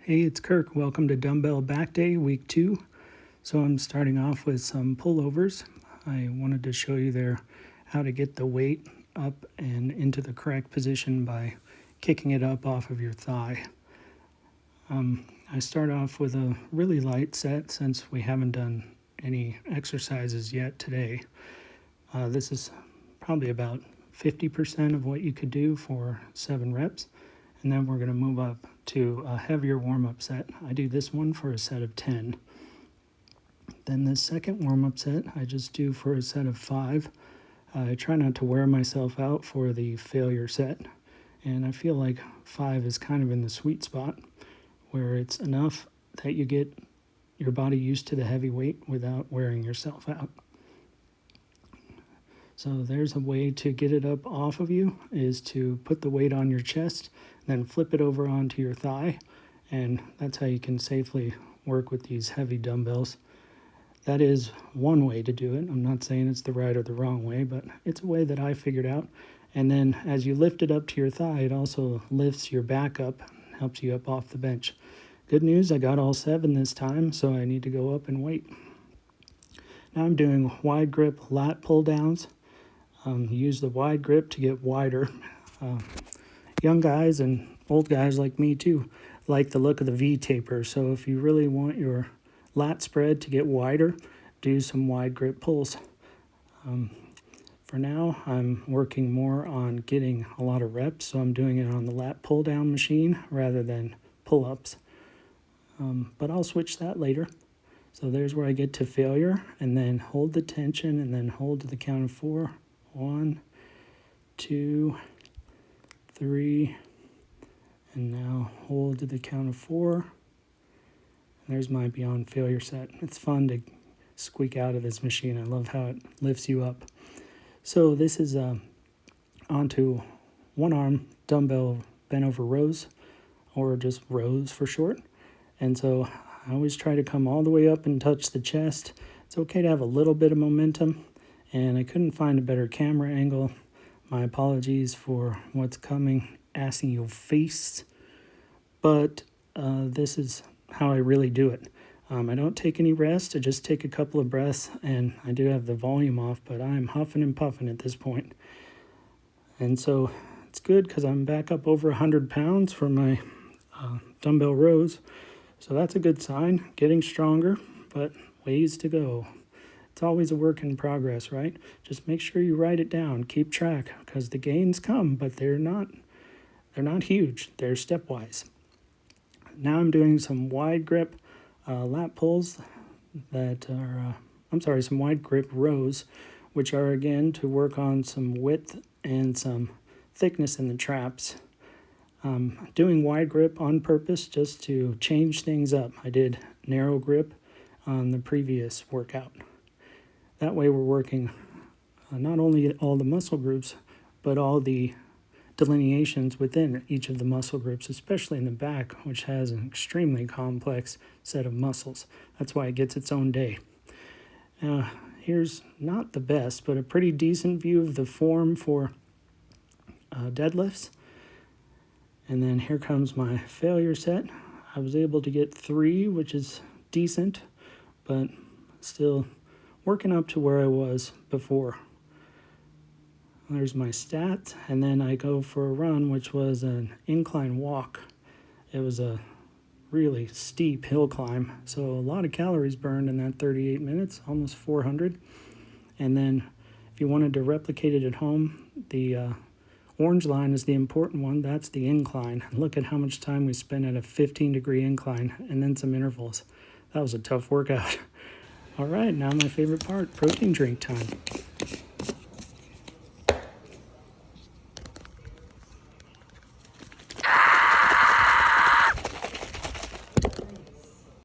Hey, it's Kirk. Welcome to Dumbbell Back Day, week 2. So I'm starting off with some pullovers. I wanted to show you there how to get the weight up and into the correct position by kicking it up off of your thigh. I start off with a really light set since we haven't done any exercises yet today. This is probably about 50% of what you could do for 7 reps. And then we're going to move up to a heavier warm-up set. I do this one for a set of 10. Then the second warm-up set I just do for a set of 5. I try not to wear myself out for the failure set. And I feel like 5 is kind of in the sweet spot where it's enough that you get your body used to the heavy weight without wearing yourself out. So there's a way to get it up off of you, is to put the weight on your chest, then flip it over onto your thigh, and that's how you can safely work with these heavy dumbbells. That is one way to do it. I'm not saying it's the right or the wrong way, but it's a way that I figured out. And then as you lift it up to your thigh, it also lifts your back up, helps you up off the bench. Good news, I got all 7 this time, so I need to go up and wait. Now I'm doing wide grip lat pull downs. Use the wide grip to get wider. Young guys and old guys like me too like the look of the V taper. So if you really want your lat spread to get wider, do some wide grip pulls. For now, I'm working more on getting a lot of reps, so I'm doing it on the lat pull down machine rather than pull-ups. But I'll switch that later. So there's where I get to failure, and then hold the tension, and then hold to the count of 4. 1, 2, 3, and now hold to the count of 4. And there's my beyond failure set. It's fun to squeak out of this machine. I love how it lifts you up. So this is onto one arm dumbbell bent over rows, or just rows for short. And so I always try to come all the way up and touch the chest. It's okay to have a little bit of momentum. And I couldn't find a better camera angle. My apologies for what's coming, assing your face. But this is how I really do it. I don't take any rest. I just take a couple of breaths, and I do have the volume off, but I'm huffing and puffing at this point. And so it's good because I'm back up over 100 pounds for my dumbbell rows. So that's a good sign. Getting stronger, but ways to go. It's always a work in progress, right? Just make sure you write it down, keep track, because the gains come, but they're not huge. They're stepwise. Now I'm doing some wide grip lat pulls that are, some wide grip rows, which are again to work on some width and some thickness in the traps. Doing wide grip on purpose just to change things up. I did narrow grip on the previous workout. That way we're working not only all the muscle groups, but all the delineations within each of the muscle groups, especially in the back, which has an extremely complex set of muscles. That's why it gets its own day. Here's not the best, but a pretty decent view of the form for deadlifts. And then here comes my failure set. I was able to get 3, which is decent, but still working up to where I was before. There's my stats, and then I go for a run, which was an incline walk. It was a really steep hill climb, so a lot of calories burned in that 38 minutes, almost 400. And then if you wanted to replicate it at home, the orange line is the important one. That's the incline. Look at how much time we spent at a 15-degree incline, and then some intervals. That was a tough workout. All right, now my favorite part, protein drink time.